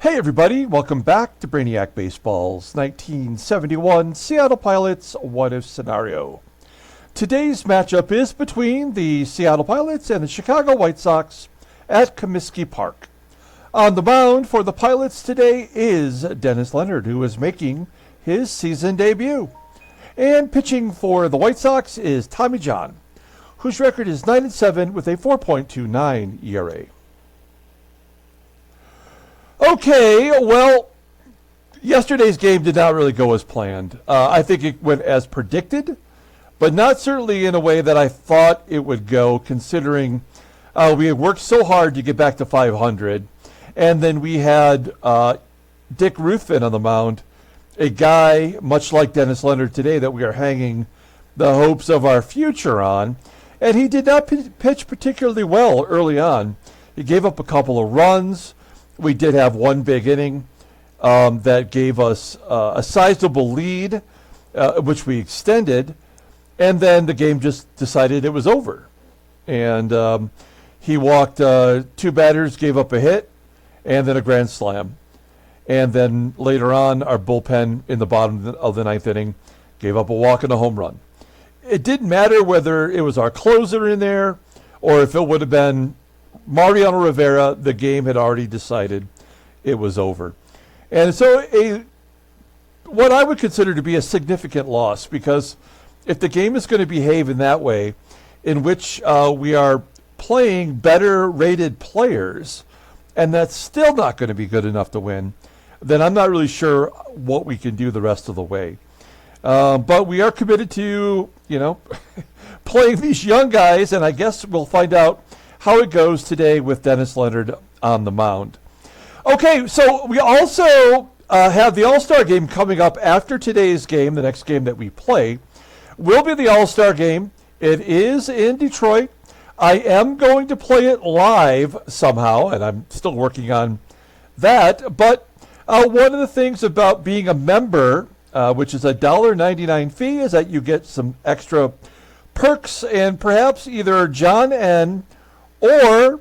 Hey everybody, welcome back to Brainiac Baseball's 1971 Seattle Pilots what-if scenario. Today's matchup is between the Seattle Pilots and the Chicago White Sox at Comiskey Park. On the mound for the Pilots today is Dennis Leonard, who is making his season debut. And pitching for the White Sox is Tommie John, whose record is 9-7 with a 4.29 ERA. Okay, well, yesterday's game did not really go as planned. I think it went as predicted, but not certainly in a way that I thought it would go, considering we had worked so hard to get back to 500, and then we had Dick Ruthven on the mound, a guy much like Dennis Leonard today that we are hanging the hopes of our future on, and he did not pitch particularly well early on. He gave up a couple of runs. We did have one big inning that gave us a sizable lead, which we extended, and then the game just decided it was over. And he walked two batters, gave up a hit, and then a grand slam. And then later on, our bullpen in the bottom of the ninth inning gave up a walk and a home run. It didn't matter whether it was our closer in there or if it would have been Mariano Rivera. The game had already decided it was over. And so what I would consider to be a significant loss, because if the game is going to behave in that way, in which we are playing better rated players, and that's still not going to be good enough to win, then I'm not really sure what we can do the rest of the way. But we are committed to, playing these young guys, and I guess we'll find out how it goes today with Dennis Leonard on the mound. Okay, so we also have the All-Star game coming up after today's game. The next game that we play will be the All-Star game. It is in Detroit. I am going to play it live somehow, and I'm still working on that. But one of the things about being a member, which is a $1.99 fee, is that you get some extra perks, and perhaps either John N. or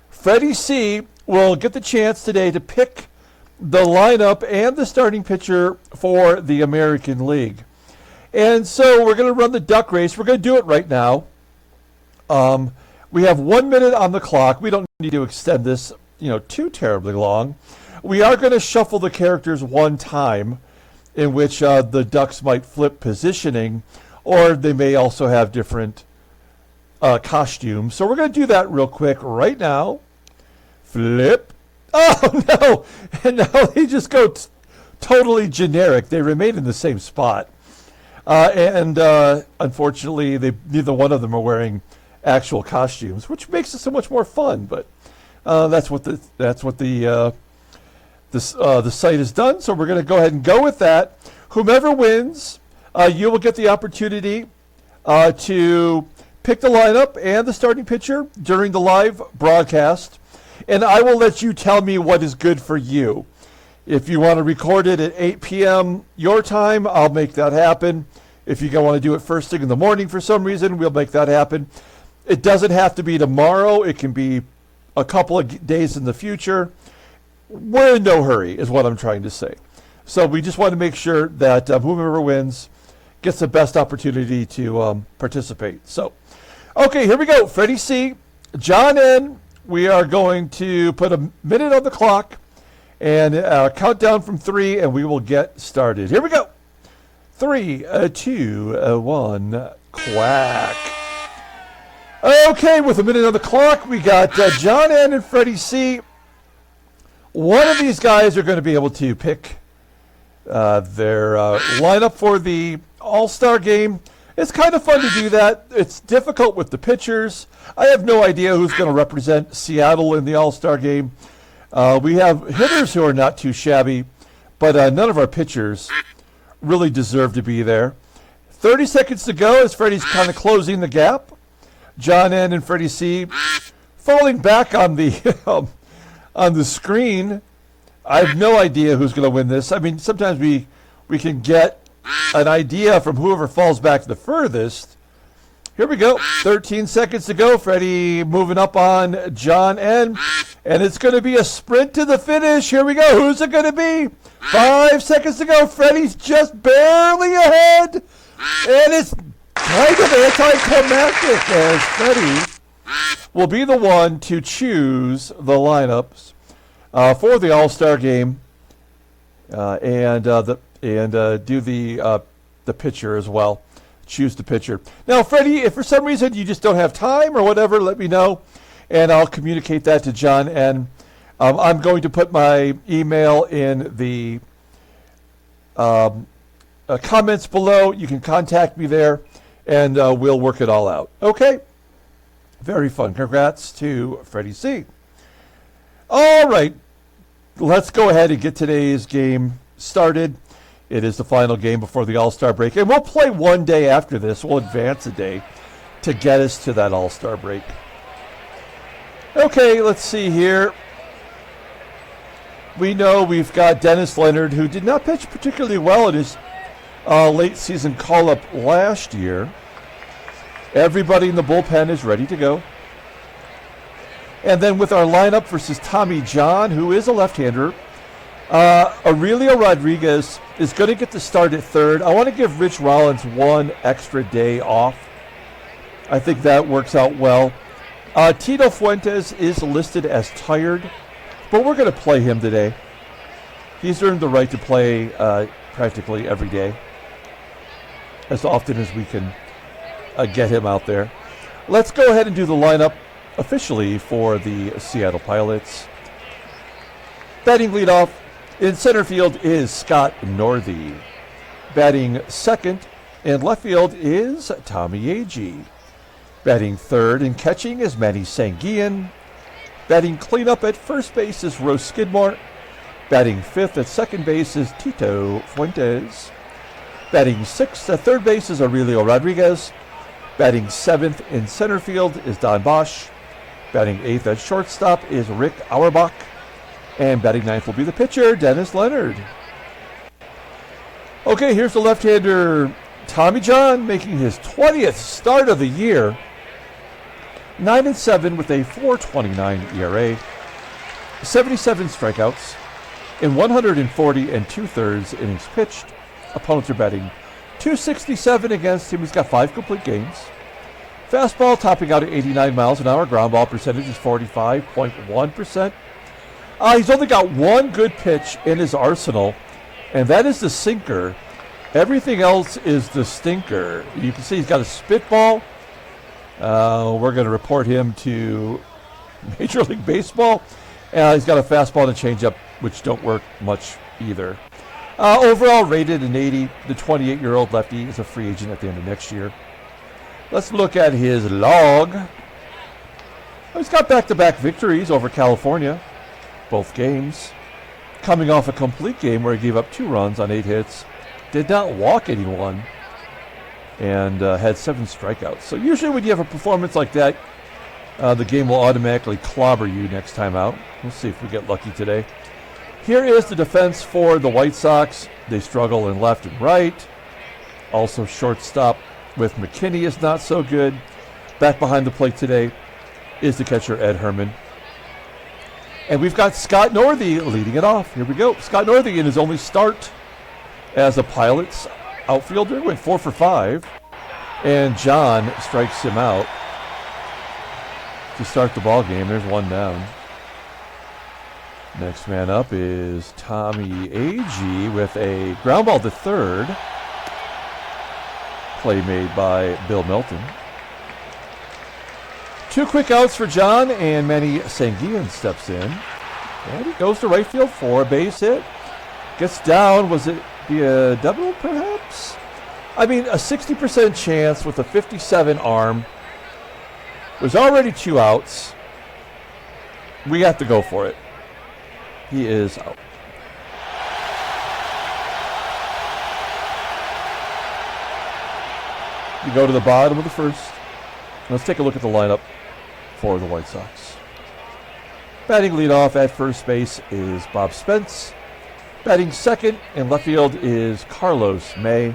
Freddie C. will get the chance today to pick the lineup and the starting pitcher for the American League. And so we're going to run the duck race. We're going to do it right now. We have 1 minute on the clock. We don't need to extend this, too terribly long. We are going to shuffle the characters one time, in which the ducks might flip positioning, or they may also have different costumes. So we're going to do that real quick right now. Flip. Oh, no. And now they just go totally generic. They remain in the same spot. And unfortunately, neither one of them are wearing actual costumes, which makes it so much more fun. But that's what the site has done. So we're going to go ahead and go with that. Whomever wins, you will get the opportunity to pick the lineup and the starting pitcher during the live broadcast, and I will let you tell me what is good for you. If you want to record it at 8 p.m. your time, I'll make that happen. If you want to do it first thing in the morning for some reason, we'll make that happen. It doesn't have to be tomorrow. It can be a couple of days in the future. We're in no hurry, is what I'm trying to say. So we just want to make sure that whoever wins gets the best opportunity to participate. So, okay, here we go. Freddie C., John N. We are going to put a minute on the clock and count down from 3, and we will get started. Here we go. 3, 2, 1, quack. Okay, with a minute on the clock, we got John N. and Freddie C. One of these guys are going to be able to pick their lineup for the All-Star game. It's kind of fun to do that. It's difficult with the pitchers. I have no idea who's going to represent Seattle in the All-Star game. We have hitters who are not too shabby, but none of our pitchers really deserve to be there. 30 seconds to go as Freddie's kind of closing the gap. John N. and Freddie C. falling back on the on the screen. I have no idea who's going to win this. I mean, sometimes we can get an idea from whoever falls back the furthest. Here we go. 13 seconds to go. Freddie moving up on John N. And it's going to be a sprint to the finish. Here we go. Who's it going to be? 5 seconds to go. Freddie's just barely ahead. And it's kind of anticlimactic as Freddie will be the one to choose the lineups for the All-Star game and do the pitcher as well. Choose the pitcher. Now, Freddie, if for some reason you just don't have time or whatever, let me know, and I'll communicate that to John. And I'm going to put my email in the comments below. You can contact me there, and we'll work it all out. Okay? Very fun. Congrats to Freddie C. All right. Let's go ahead and get today's game started. It is the final game before the All-Star break, and we'll play one day after this. We'll advance a day to get us to that All-Star break. Okay, let's see here. We know we've got Dennis Leonard, who did not pitch particularly well in his late season call-up last year. Everybody in the bullpen is ready to go. And then with our lineup versus Tommie John, who is a left-hander, Aurelio Rodriguez is going to get the start at third. I want to give Rich Rollins one extra day off. I think that works out well. Tito Fuentes is listed as tired, but we're going to play him today. He's earned the right to play practically every day, as often as we can get him out there. Let's go ahead and do the lineup officially for the Seattle Pilots. Batting leadoff in center field is Scott Northey. Batting second in left field is Tommie AGEE. Batting third and catching is Manny SANGUILLEN. Batting cleanup at first base is Roe SKIDMORE. Batting fifth at second base is Tito Fuentes. Batting sixth at third base is Aurelio Rodriguez. Batting seventh in center field is Don Bosch. Batting eighth at shortstop is Rick Auerbach. And batting ninth will be the pitcher, Dennis Leonard. Okay, here's the left-hander, Tommie John, making his 20th start of the year. 9-7 with a 4.29 ERA. 77 strikeouts in 140 2/3 innings pitched. Opponents are batting .267 against him. He's got 5 complete games. Fastball topping out at 89 miles an hour. Ground ball percentage is 45.1%. He's only got one good pitch in his arsenal, and that is the sinker. Everything else is the stinker. You can see he's got a spitball. We're going to report him to Major League Baseball. He's got a fastball and a changeup, which don't work much either. Overall rated an 80. The 28-year-old lefty is a free agent at the end of next year. Let's look at his log. He's got back-to-back victories over California, both games. Coming off a complete game where he gave up 2 runs on 8 hits, did not walk anyone, and had 7 strikeouts. So usually when you have a performance like that, the game will automatically clobber you next time out. We'll see if we get lucky today. Here is the defense for the White Sox. They struggle in left and right. Also shortstop with McKINNey is not so good. Back behind the plate today is the catcher, Ed Herrmann. And we've got Scott Northey leading it off. Here we go. Scott Northey in his only start as a Pilots outfielder went 4 for 5. And John strikes him out to start the ball game. There's one down. Next man up is Tommie AGEE with a ground ball to third. Play made by Bill Melton. 2 quick outs for John, and Manny SANGUILLEN steps in. And he goes to right field for a base hit. Gets down. Was it be a double, perhaps? I mean, a 60% chance with a 57 arm. There's already 2 outs. We have to go for it. He is out. You go to the bottom of the first. Let's take a look at the lineup for the White Sox. Batting leadoff at first base is Bob Spence. Batting second in left field is Carlos May.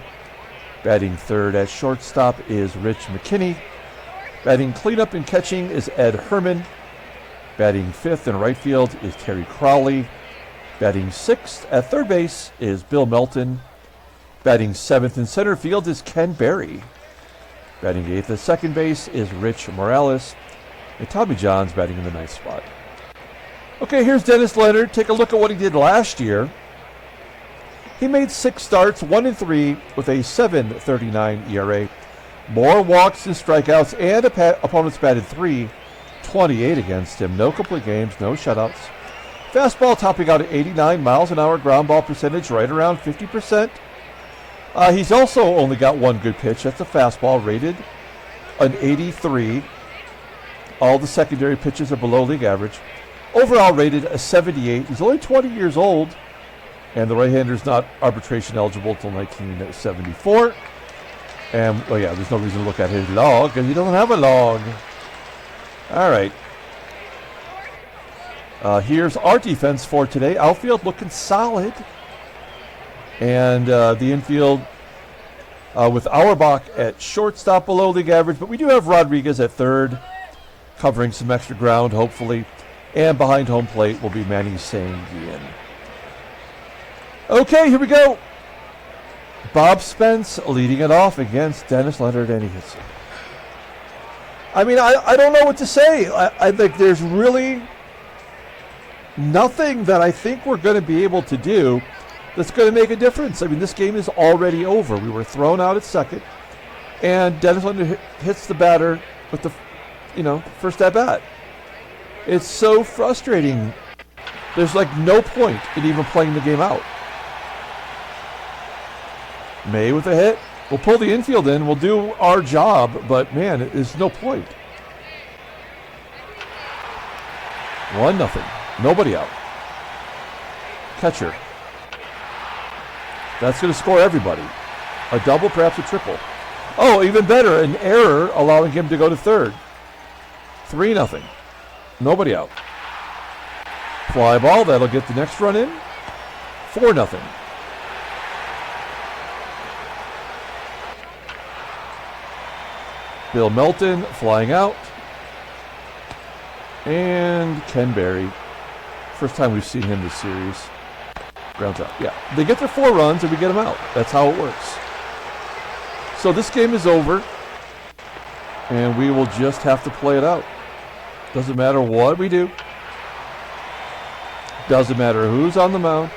Batting third at shortstop is Rich McKinney. Batting cleanup and catching is Ed Herrmann. Batting fifth in right field is Terry CROWLEY. Batting sixth at third base is Bill Melton. Batting seventh in center field is Ken Berry. Batting eighth at second base is Rich Morales. And Tommy John's batting in the ninth spot. Okay, here's Dennis Leonard. Take a look at what he did last year. He made 6 starts, 1-3 with a 7.39 ERA. More walks than strikeouts, and opponents batted .328 against him. No complete games, no shutouts. Fastball topping out at 89 miles an hour. Ground ball percentage right around 50%. He's also only got one good pitch. That's a fastball rated an 83. All the secondary pitches are below league average. Overall rated a 78. He's only 20 years old. And the right-hander's not arbitration eligible until 1974. And, oh yeah, there's no reason to look at his log, because he doesn't have a log. All right. Here's our defense for today. Outfield looking solid. And the infield with Auerbach at shortstop below league average. But we do have Rodriguez at third, covering some extra ground, hopefully. And behind home plate will be Manny SANGUILLEN. Okay, here we go. Bob Spence leading it off against Dennis Leonard, and he hits it. I mean, I don't know what to say. I think there's really nothing that I think we're going to be able to do that's going to make a difference. I mean, this game is already over. We were thrown out at second, and Dennis Leonard hits the batter with the, first at bat. It's so frustrating. There's like no point in even playing the game out. May with a hit. We'll pull the infield in. We'll do our job, but man, there's no point. 1-0. Nobody out. Catcher. That's going to score everybody. A double, perhaps a triple. Oh, even better, an error allowing him to go to third. 3-0. Nobody out. Fly ball, that'll get the next run in. 4-0. Bill Melton flying out. And Ken Berry. First time we've seen him this series. Grounds out. Yeah, they get their 4 runs and we get them out. That's how it works. So this game is over. And we will just have to play it out. Doesn't matter what we do. Doesn't matter who's on the mound.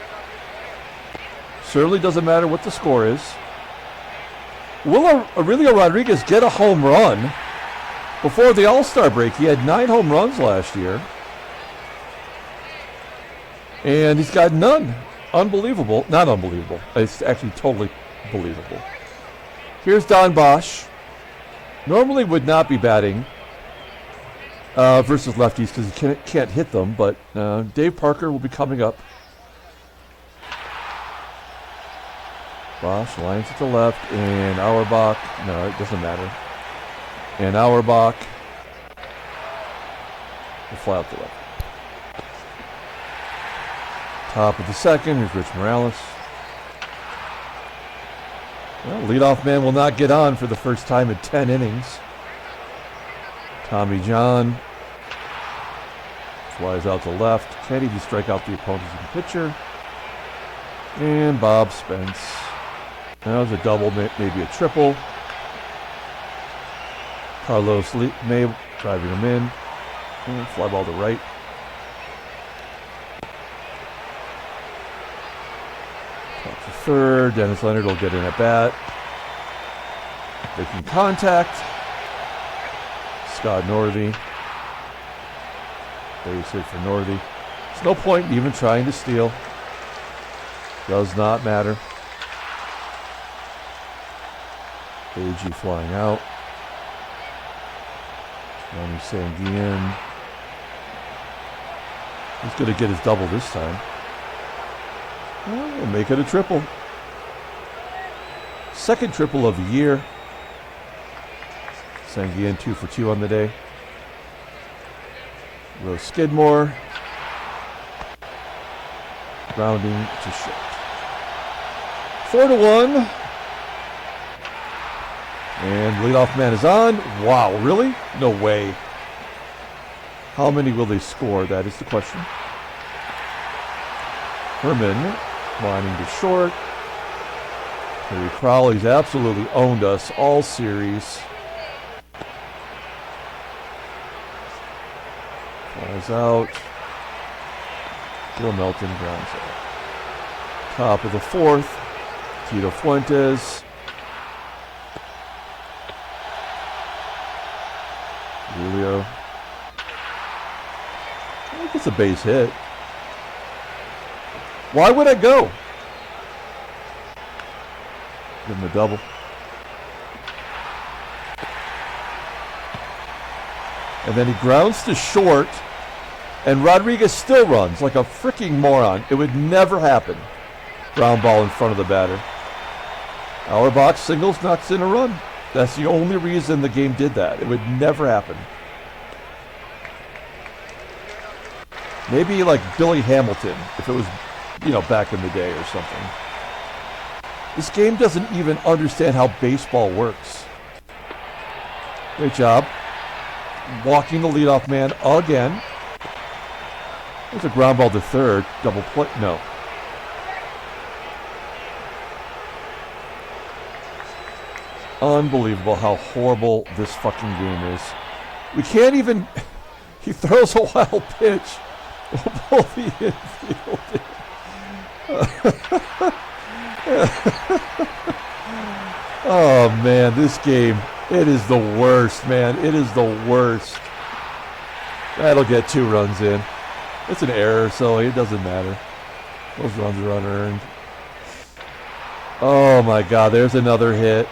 Certainly doesn't matter what the score is. Will Aurelio Rodriguez get a home run before the All-Star break? He had 9 home runs last year. And he's got none. Unbelievable. Not unbelievable. It's actually totally believable. Here's Don Bosch. Normally would not be batting versus lefties because he can't hit them, but Dave Parker will be coming up. Bosch lines it to left, and Auerbach, no, it doesn't matter. And Auerbach will fly out to left. Top of the second, here's Rich Morales. Well, leadoff man will not get on for the first time in 10 innings. Tommy John flies out to left. Can't even strike out the opponent's pitcher. And Bob Spence. That was a double, maybe a triple. Carlos May driving him in. And fly ball to right. Top to third. Dennis Leonard will get in at bat. Making contact. Scott Northey. Base hit for Northey. There's no point in even trying to steal. Does not matter. AGEE flying out. Manny SANGUILLEN. He's going to get his double this time. We'll make it a triple. Second triple of the year. SANGUILLEN 2 for 2 on the day. Roe SKIDMORE. Grounding to short. 4-1. And leadoff man is on. Wow, really? No way. How many will they score? That is the question. Herrmann lining to short. Maybe Crowley's absolutely owned us all series. Flies out. Bill Melton grounds out. Top of the fourth. Tito Fuentes. Aurelio. I think it's a base hit. Why would I go? Give him a double. And then he grounds to short, and Rodriguez still runs like a freaking moron. It would never happen. Ground ball in front of the batter. Auerbach singles, knocks in a run. That's the only reason the game did that. It would never happen. Maybe like Billy Hamilton, if it was, you know, back in the day or something. This game doesn't even understand how baseball works. Great job. Walking the leadoff man again. There's a ground ball to third. Double play. No. Unbelievable how horrible this fucking game is. We can't even... He throws a wild pitch. We'll pull the infield in. Oh, man, this game, it is the worst, man. It is the worst. That'll get 2 runs in. It's an error, so it doesn't matter. Those runs are unearned. Oh, my God, there's another hit.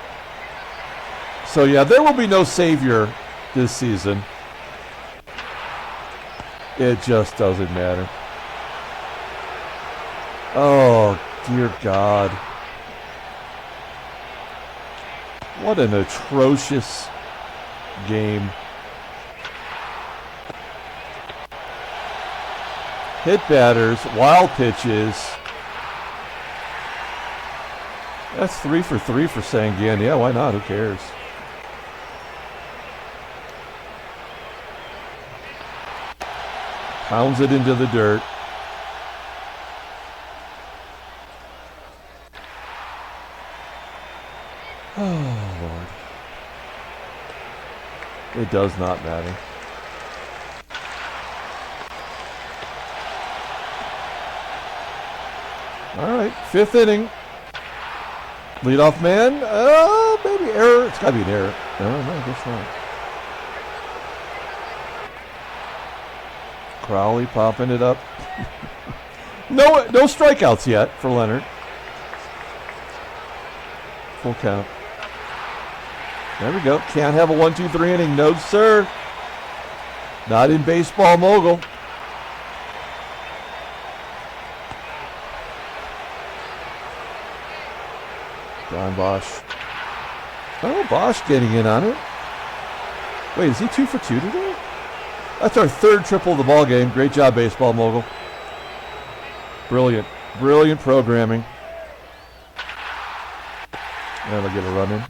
So, yeah, there will be no savior this season. It just doesn't matter. Oh, dear God. What an atrocious game. Hit batters, wild pitches. That's 3 for 3 for Sanguillen. Yeah, why not? Who cares? Pounds it into the dirt. Oh, Lord. It does not matter. All right, 5th inning. Leadoff man. Oh, maybe error. It's got to be an error. No, I guess not. Crowley popping it up. No strikeouts yet for Leonard. Full count. There we go. Can't have a 1-2-3 inning. No, sir. Not in baseball mogul. John Bosch. Oh, Bosch getting in on it. Wait, is he 2 for 2 today? That's our 3rd triple of the ball game. Great job, baseball mogul. Brilliant. Brilliant programming. And they'll get a run in.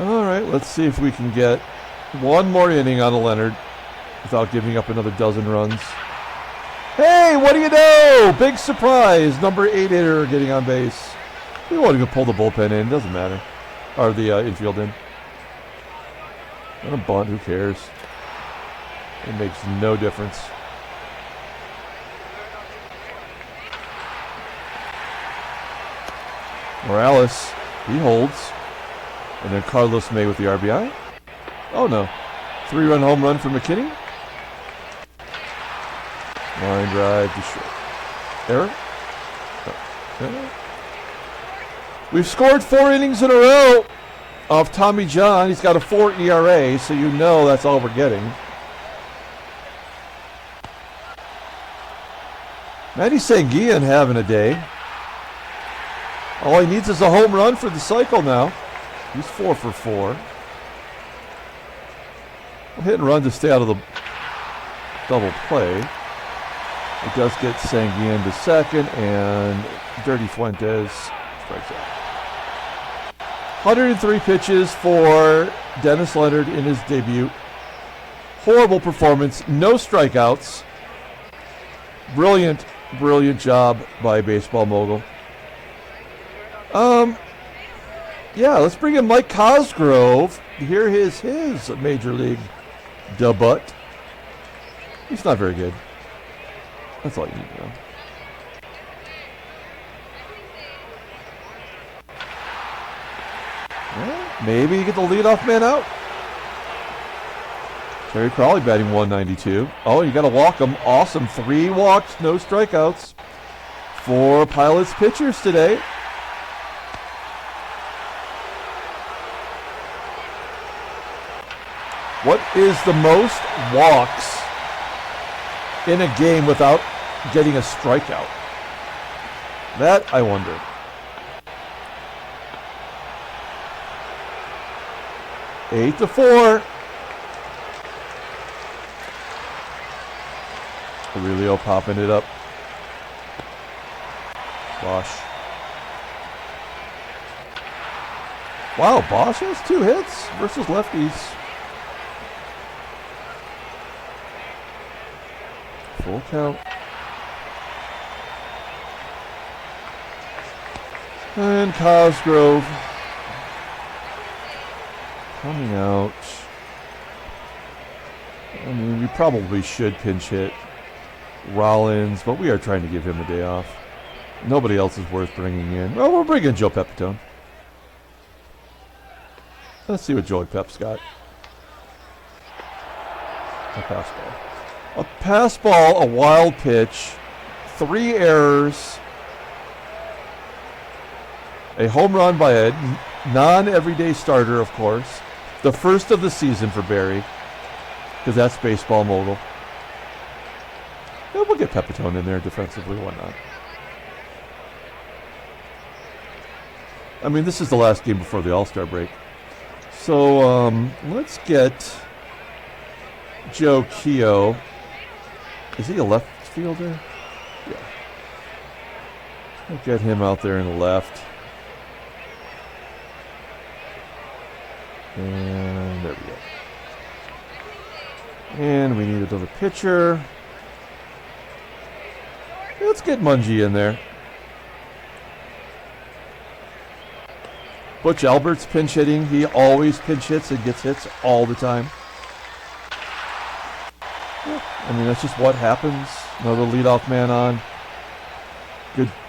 All right, let's see if we can get one more inning on a Leonard without giving up another dozen runs. Hey, what do you know? Big surprise. Number 8 hitter getting on base. We won't even pull the bullpen in. Doesn't matter. Or the infield in. And a bunt. Who cares? It makes no difference. Morales. He holds. And then Carlos May with the RBI. Oh, no. 3-run home run for McKINNey. Line drive to short. Error? Okay. We've scored 4 innings in a row off Tommie John. He's got a 4 ERA, so you know that's all we're getting. Manny Sanguillen having a day. All he needs is a home run for the cycle now. He's 4 for 4. Hit and run to stay out of the double play. It does get Sanguillen to second, and Dirty Fuentes strikes out. 103 pitches for Dennis Leonard in his debut. Horrible performance, no strikeouts. Brilliant, brilliant job by Baseball Mogul. Yeah, let's bring in Mike Cosgrove to hear his Major League debut. He's not very good. That's all you need to know. Well, maybe you get the leadoff man out. Terry Crowley batting 192. Oh, you got to walk him. Awesome. 3 walks, no strikeouts for Pilots pitchers today. What is the most walks in a game without getting a strikeout? That I wonder. Eight to 4. Aurelio popping it up. Bosch. Wow, Bosch has 2 hits versus lefties. Full count. And Cosgrove coming out. I mean, we probably should pinch hit Rollins, but we are trying to give him a day off. Nobody else is worth bringing in. Well, we're bringing Joe Pepitone. Let's see what Joey Pep's got. A fastball. A pass ball, a wild pitch, 3 errors, a home run by a non-everyday starter, of course. The first of the season for Barry, because that's Baseball Mogul. Yeah, we'll get Pepitone in there defensively, why not? I mean, this is the last game before the All-Star break. So, let's get Joe Keogh. Is he a left fielder? Yeah. We'll get him out there in the left. And there we go. And we need another pitcher. Let's get Mungie in there. Butch Albert's pinch hitting. He always pinch hits and gets hits all the time. I mean, that's just what happens. Another leadoff man on.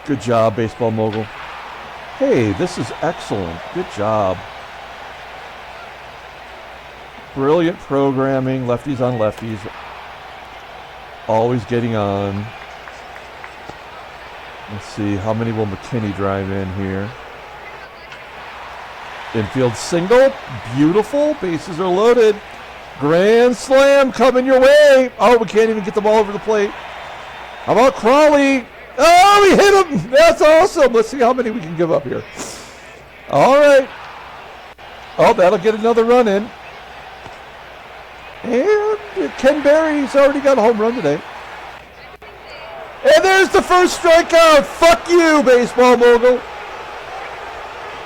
Good job, Baseball Mogul. Hey, this is excellent. Good job. Brilliant programming. Lefties on lefties. Always getting on. Let's see, how many will McKinney drive in here? Infield single. Beautiful. Bases are loaded. Grand slam coming your way. Oh, we can't even get the ball over the plate. How about Crawley? Oh, we hit him. That's awesome. Let's see how many we can give up here. All right. Oh, that'll get another run in. And Ken Berry's already got a home run today. And there's the first strikeout. Fuck you, Baseball Mogul.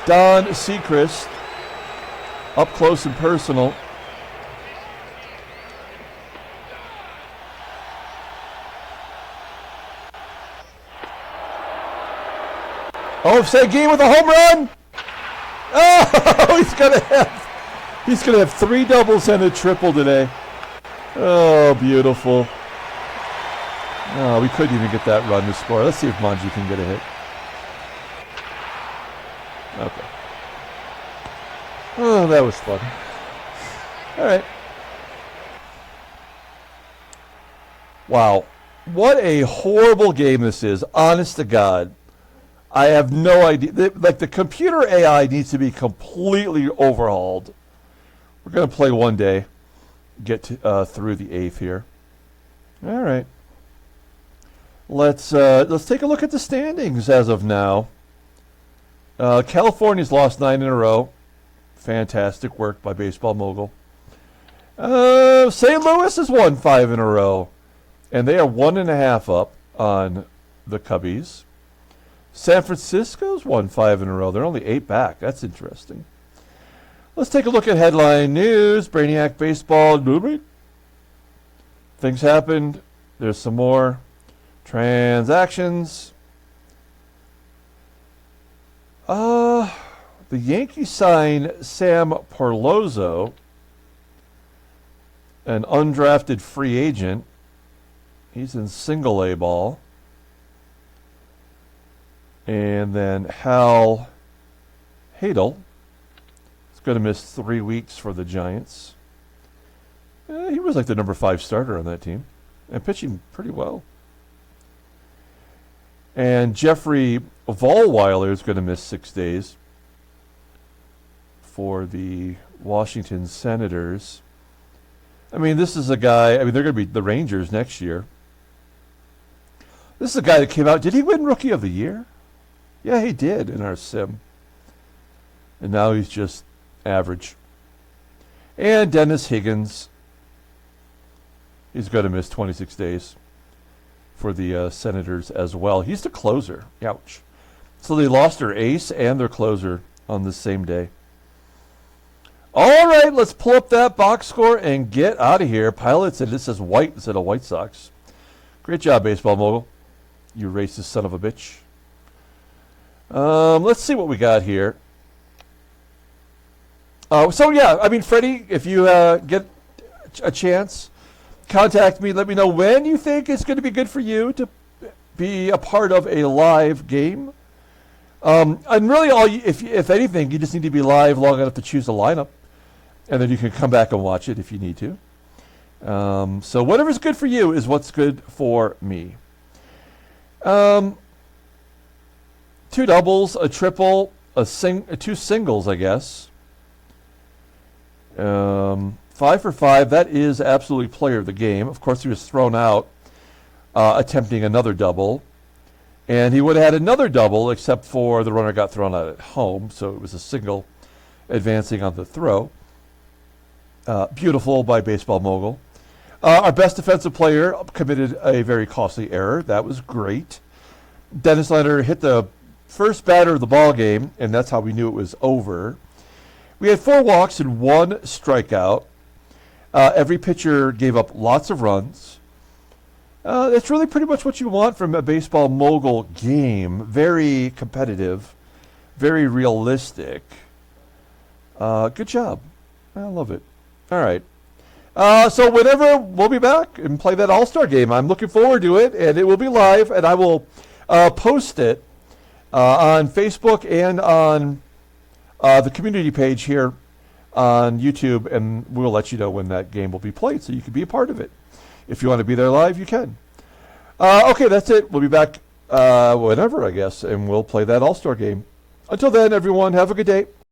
Don Seacrest, up close and personal. Oh, Sanguillen with a home run. Oh, he's gonna have 3 doubles and a triple today. Oh, beautiful. Oh, we couldn't even get that run to score. Let's see if Manji can get a hit. Okay. Oh, that was fun. All right. Wow. What a horrible game this is. Honest to God. I have no idea. Like, the computer AI needs to be completely overhauled. We're going to play one day. Get through the 8th here. All right. Let's take a look at the standings as of now. California's lost 9 in a row. Fantastic work by Baseball Mogul. St. Louis has won 5 in a row, and they are 1.5 up. on the Cubbies. San Francisco's won 5 in a row. They're only 8 back. That's interesting. Let's take a look at headline news. Brainiac baseball. Things happened. There's some more transactions. The Yankees sign Sam Porlozo, an undrafted free agent. He's in single A ball. And then Hal Hadel is going to miss 3 weeks for the Giants. He was like the number 5 starter on that team and pitching pretty well. And Jeffrey Vollweiler is going to miss 6 days for the Washington Senators. I mean, this is a guy, they're going to be the Rangers next year. This is a guy that came out. Did he win Rookie of the Year? Yeah, he did in our sim. And now he's just average. And Dennis Higgins, he's going to miss 26 days for the Senators as well. He's the closer. Ouch. So they lost their ace and their closer on the same day. All right, let's pull up that box score and get out of here. Pilots, and this says white instead of White Sox. Great job, Baseball Mogul. You racist son of a bitch. Let's see what we got here. Freddie, if you get a chance, contact me. Let me know when you think it's going to be good for you to be a part of a live game. And really, if anything, you just need to be live long enough to choose a lineup, and then you can come back and watch it if you need to. So whatever's good for you is what's good for me. 2 doubles, a triple, 2 singles, I guess. 5 for 5. That is absolutely player of the game. Of course, he was thrown out attempting another double. And he would have had another double, except for the runner got thrown out at home. So it was a single advancing on the throw. Beautiful by Baseball Mogul. Our best defensive player committed a very costly error. That was great. Dennis Leonard hit the first batter of the ball game, and that's how we knew it was over. We had 4 walks and 1 strikeout. Every pitcher gave up lots of runs. That's really pretty much what you want from a Baseball Mogul game. Very competitive, very realistic. Good job. I love it. All right. So whenever we'll be back and play that All-Star game, I'm looking forward to it, and it will be live, and I will post it on Facebook and on the community page here on YouTube, and we'll let you know when that game will be played so you can be a part of it. If you want to be there live, you can. Okay, that's it. We'll be back whenever, I guess, and we'll play that All-Star game. Until then, everyone, have a good day.